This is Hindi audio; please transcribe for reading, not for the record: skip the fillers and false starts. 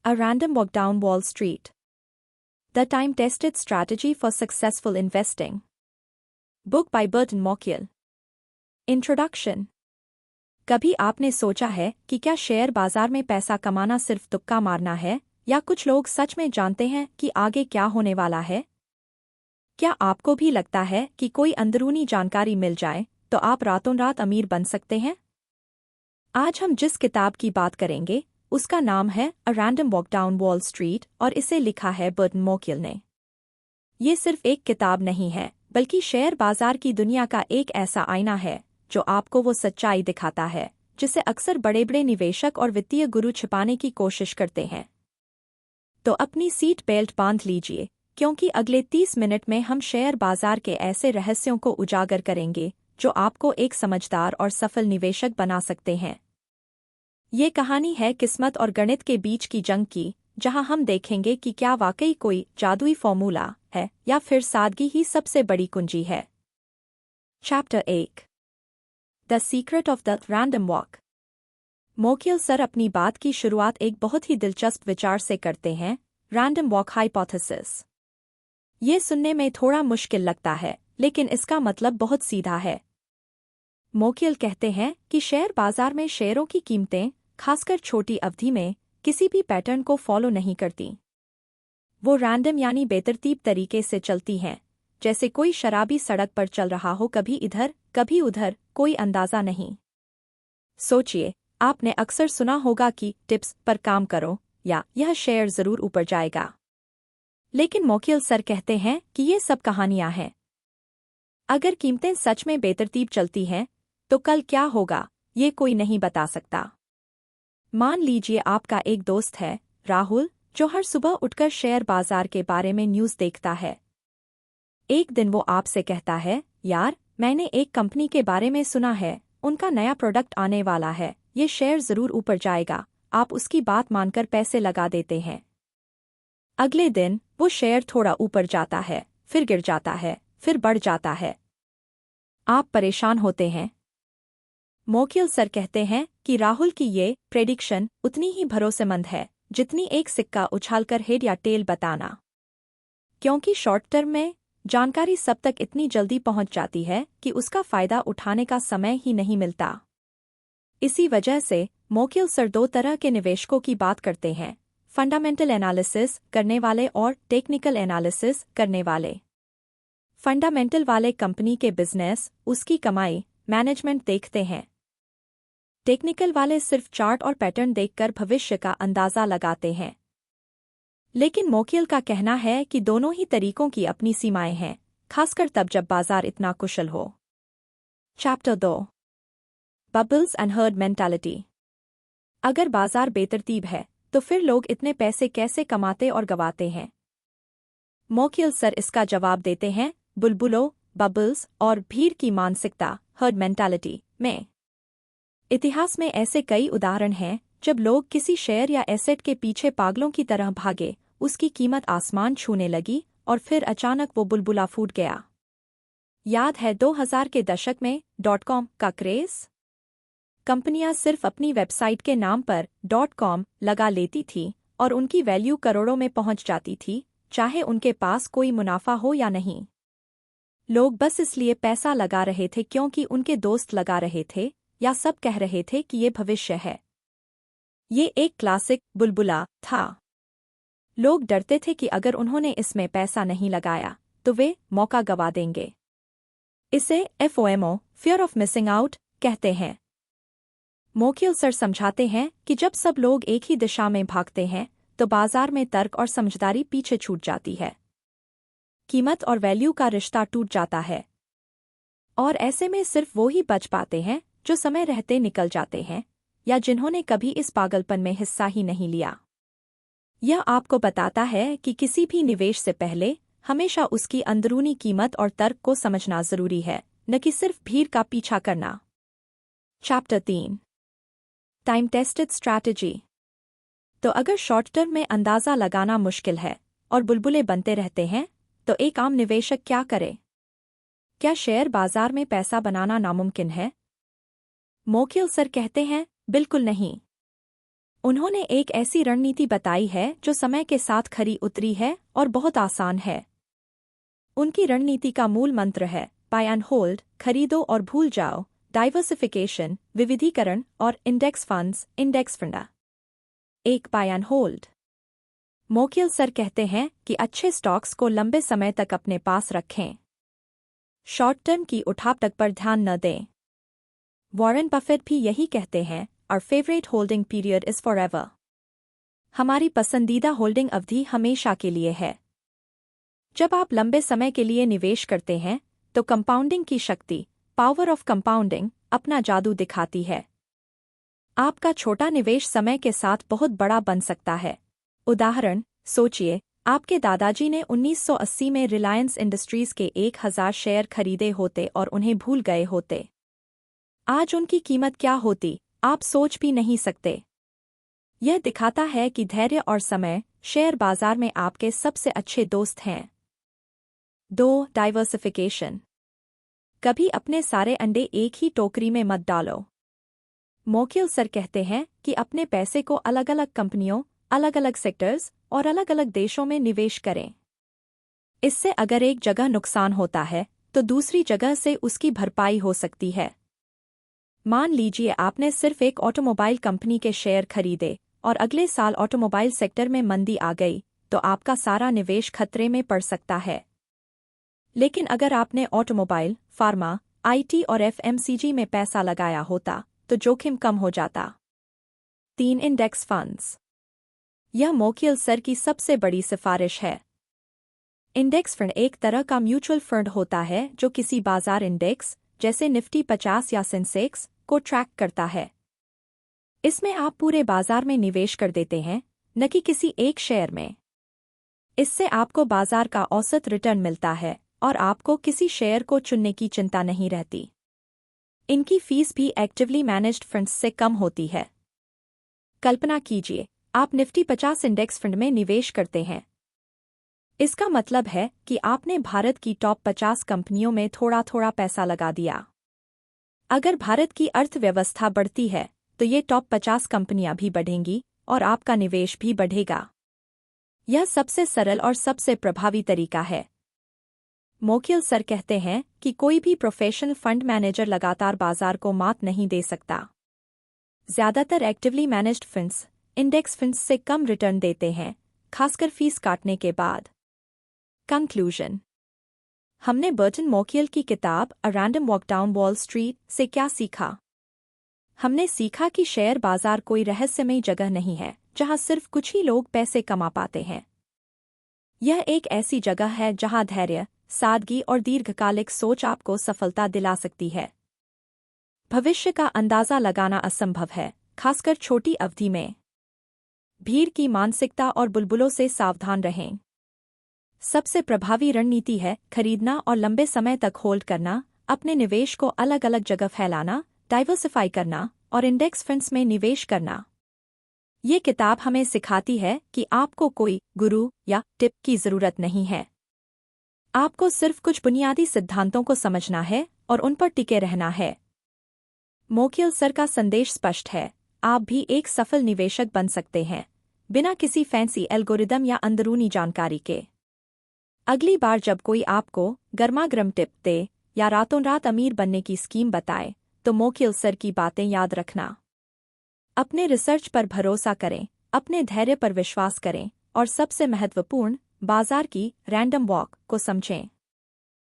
A Random Walk Down Wall Street. The Time-Tested Strategy for Successful Investing. Book by Burton Malkiel. Introduction. कभी आपने सोचा है कि क्या शेयर बाजार में पैसा कमाना सिर्फ तुक्का मारना है, या कुछ लोग सच में जानते हैं कि आगे क्या होने वाला है? क्या आपको भी लगता है कि कोई अंदरूनी जानकारी मिल जाए तो आप रातों रात अमीर बन सकते हैं? आज हम जिस किताब की बात करेंगे उसका नाम है a random walk down wall street और इसे लिखा है बर्टन मोकिल ने। ये सिर्फ एक किताब नहीं है, बल्कि शेयर बाजार की दुनिया का एक ऐसा आईना है जो आपको वो सच्चाई दिखाता है जिसे अक्सर बड़े बड़े निवेशक और वित्तीय गुरु छिपाने की कोशिश करते हैं। तो अपनी सीट बेल्ट बांध लीजिए, क्योंकि अगले 30 मिनट में हम शेयर बाजार के ऐसे रहस्यों को उजागर करेंगे जो आपको एक समझदार और सफल निवेशक बना सकते हैं। ये कहानी है किस्मत और गणित के बीच की जंग की, जहां हम देखेंगे कि क्या वाकई कोई जादुई फॉर्मूला है या फिर सादगी ही सबसे बड़ी कुंजी है। Chapter 1। The secret of the random walk. मोकिल सर अपनी बात की शुरुआत एक बहुत ही दिलचस्प विचार से करते हैं, रैंडम वॉक हाइपोथेसिस। ये सुनने में थोड़ा मुश्किल लगता है, लेकिन इसका मतलब बहुत सीधा है। मोकिल कहते हैं कि शेयर बाजार में शेयरों की कीमतें, खासकर छोटी अवधि में, किसी भी पैटर्न को फॉलो नहीं करती। वो रैंडम यानी बेतरतीब तरीके से चलती हैं, जैसे कोई शराबी सड़क पर चल रहा हो, कभी इधर कभी उधर, कोई अंदाजा नहीं। सोचिए, आपने अक्सर सुना होगा कि टिप्स पर काम करो या यह शेयर जरूर ऊपर जाएगा। लेकिन मोकिल सर कहते हैं कि ये सब कहानियां हैं। अगर कीमतें सच में बेतरतीब चलती हैं तो कल क्या होगा ये कोई नहीं बता सकता। मान लीजिए आपका एक दोस्त है, राहुल, जो हर सुबह उठकर शेयर बाजार के बारे में न्यूज़ देखता है। एक दिन वो आपसे कहता है, यार, मैंने एक कंपनी के बारे में सुना है, उनका नया प्रोडक्ट आने वाला है, ये शेयर जरूर ऊपर जाएगा। आप उसकी बात मानकर पैसे लगा देते हैं। अगले दिन वो शेयर थोड़ा ऊपर जाता है, फिर गिर जाता है, फिर बढ़ जाता है। आप परेशान होते हैं। मोकिल सर कहते हैं कि राहुल की ये प्रेडिक्शन उतनी ही भरोसेमंद है जितनी एक सिक्का उछालकर हेड या टेल बताना, क्योंकि शॉर्ट टर्म में जानकारी सब तक इतनी जल्दी पहुंच जाती है कि उसका फायदा उठाने का समय ही नहीं मिलता। इसी वजह से मोकिल सर दो तरह के निवेशकों की बात करते हैं, फंडामेंटल एनालिसिस करने वाले और टेक्निकल एनालिसिस करने वाले। फंडामेंटल वाले कंपनी के बिजनेस, उसकी कमाई, मैनेजमेंट देखते हैं। टेक्निकल वाले सिर्फ चार्ट और पैटर्न देखकर भविष्य का अंदाजा लगाते हैं। लेकिन मोकिल का कहना है कि दोनों ही तरीकों की अपनी सीमाएं हैं, खासकर तब जब बाजार इतना कुशल हो। Chapter 2। Bubbles and herd mentality. अगर बाजार बेतरतीब है तो फिर लोग इतने पैसे कैसे कमाते और गवाते हैं? मोकिल सर इसका जवाब देते हैं, बुलबुलों, बबल्स और भीड़ की मानसिकता, हर्ड मेंटालिटी में। इतिहास में ऐसे कई उदाहरण हैं जब लोग किसी शेयर या एसेट के पीछे पागलों की तरह भागे, उसकी कीमत आसमान छूने लगी और फिर अचानक वो बुलबुला फूट गया। याद है 2000 के दशक में .com का क्रेज? कंपनियां सिर्फ अपनी वेबसाइट के नाम पर .com लगा लेती थीं और उनकी वैल्यू करोड़ों में पहुंच जाती थी, चाहे उनके पास कोई मुनाफा हो या नहीं। लोग बस इसलिए पैसा लगा रहे थे क्योंकि उनके दोस्त लगा रहे थे या सब कह रहे थे कि ये भविष्य है। ये एक क्लासिक बुलबुला था। लोग डरते थे कि अगर उन्होंने इसमें पैसा नहीं लगाया तो वे मौका गवा देंगे। इसे FOMO, fear of missing out, कहते हैं। मोकिल सर समझाते हैं कि जब सब लोग एक ही दिशा में भागते हैं तो बाजार में तर्क और समझदारी पीछे छूट जाती है। कीमत और वैल्यू का रिश्ता टूट जाता है। और ऐसे में सिर्फ वो ही बच पाते हैं जो समय रहते निकल जाते हैं या जिन्होंने कभी इस पागलपन में हिस्सा ही नहीं लिया। यह आपको बताता है कि किसी भी निवेश से पहले हमेशा उसकी अंदरूनी कीमत और तर्क को समझना जरूरी है, न कि सिर्फ भीड़ का पीछा करना। चैप्टर 3। Time tested strategy. तो अगर शॉर्ट टर्म में अंदाजा लगाना मुश्किल है और बुलबुले बनते रहते हैं तो एक आम निवेशक क्या करे? क्या शेयर बाजार में पैसा बनाना नामुमकिन है? मोकिल सर कहते हैं, बिल्कुल नहीं। उन्होंने एक ऐसी रणनीति बताई है जो समय के साथ खरी उतरी है और बहुत आसान है। उनकी रणनीति का मूल मंत्र है बाय एंड होल्ड, खरीदो और भूल जाओ, डाइवर्सिफिकेशन, विविधीकरण और इंडेक्स फंड्स, इंडेक्स फंड। एक बाय एंड होल्ड। मोकिल सर कहते हैं कि अच्छे स्टॉक्स को लंबे समय तक अपने पास रखें। शॉर्ट टर्म की उठापटक पर ध्यान न दें। वॉरेन बफेट भी यही कहते हैं, our favourite holding period is forever. हमारी पसंदीदा होल्डिंग अवधि हमेशा के लिए है। जब आप लंबे समय के लिए निवेश करते हैं तो कंपाउंडिंग की शक्ति, पावर ऑफ कंपाउंडिंग, अपना जादू दिखाती है। आपका छोटा निवेश समय के साथ बहुत बड़ा बन सकता है। उदाहरण, सोचिए, आपके दादाजी ने 1980 में रिलायंस इंडस्ट्रीज के 1000 शेयर खरीदे होते और उन्हें भूल गए होते। आज उनकी कीमत क्या होती, आप सोच भी नहीं सकते। यह दिखाता है कि धैर्य और समय शेयर बाजार में आपके सबसे अच्छे दोस्त हैं। 2. डाइवर्सिफिकेशन। कभी अपने सारे अंडे एक ही टोकरी में मत डालो। मोकिल सर कहते हैं कि अपने पैसे को अलग अलग कंपनियों, अलग अलग सेक्टर्स और अलग अलग देशों में निवेश करें। इससे अगर एक जगह नुकसान होता है तो दूसरी जगह से उसकी भरपाई हो सकती है। मान लीजिए आपने सिर्फ एक ऑटोमोबाइल कंपनी के शेयर खरीदे और अगले साल ऑटोमोबाइल सेक्टर में मंदी आ गई तो आपका सारा निवेश खतरे में पड़ सकता है। लेकिन अगर आपने ऑटोमोबाइल, फार्मा, आईटी और एफएमसीजी में पैसा लगाया होता तो जोखिम कम हो जाता। 3. Index funds. यह मोकिल सर की सबसे बड़ी सिफारिश है। इंडेक्स फंड एक तरह का म्यूचुअल फंड होता है जो किसी बाजार इंडेक्स जैसे निफ्टी 50 या सेंसेक्स को ट्रैक करता है। इसमें आप पूरे बाजार में निवेश कर देते हैं, न कि किसी एक शेयर में। इससे आपको बाजार का औसत रिटर्न मिलता है और आपको किसी शेयर को चुनने की चिंता नहीं रहती। इनकी फीस भी एक्टिवली मैनेज्ड फंड्स से कम होती है। कल्पना कीजिए, आप निफ्टी 50 इंडेक्स फंड में निवेश करते हैं। इसका मतलब है कि आपने भारत की टॉप 50 कंपनियों में थोड़ा थोड़ा पैसा लगा दिया। अगर भारत की अर्थव्यवस्था बढ़ती है तो ये टॉप 50 कंपनियां भी बढ़ेंगी और आपका निवेश भी बढ़ेगा। यह सबसे सरल और सबसे प्रभावी तरीका है। मोकिल सर कहते हैं कि कोई भी प्रोफेशनल फंड मैनेजर लगातार बाजार को मात नहीं दे सकता। ज्यादातर actively managed funds index funds से कम रिटर्न देते हैं, खासकर फीस काटने के बाद। कंक्लूजन। हमने बर्टन मोकिल की किताब a random walk down wall street से क्या सीखा? हमने सीखा कि शेयर बाजार कोई रहस्यमयी जगह नहीं है जहां सिर्फ कुछ ही लोग पैसे कमा पाते हैं। यह एक ऐसी जगह है जहां धैर्य, सादगी और दीर्घकालिक सोच आपको सफलता दिला सकती है। भविष्य का अंदाजा लगाना असंभव है, खासकर छोटी अवधि में। भीड़ की मानसिकता और बुलबुलों से सावधान रहें। सबसे प्रभावी रणनीति है खरीदना और लंबे समय तक होल्ड करना, अपने निवेश को अलग अलग जगह फैलाना, डाइवर्सिफाई करना और इंडेक्स फंड्स में निवेश करना। ये किताब हमें सिखाती है कि आपको कोई गुरु या टिप की जरूरत नहीं है। आपको सिर्फ कुछ बुनियादी सिद्धांतों को समझना है और उन पर टिके रहना है। मोकिल सर का संदेश स्पष्ट है, आप भी एक सफल निवेशक बन सकते हैं, बिना किसी फैंसी एल्गोरिदम या अंदरूनी जानकारी के। अगली बार जब कोई आपको गर्मागर्म टिप दे या रातों रात अमीर बनने की स्कीम बताए तो मोकिल सर की बातें याद रखना। अपने रिसर्च पर भरोसा करें, अपने धैर्य पर विश्वास करें और सबसे महत्वपूर्ण, बाजार की रैंडम वॉक को समझें।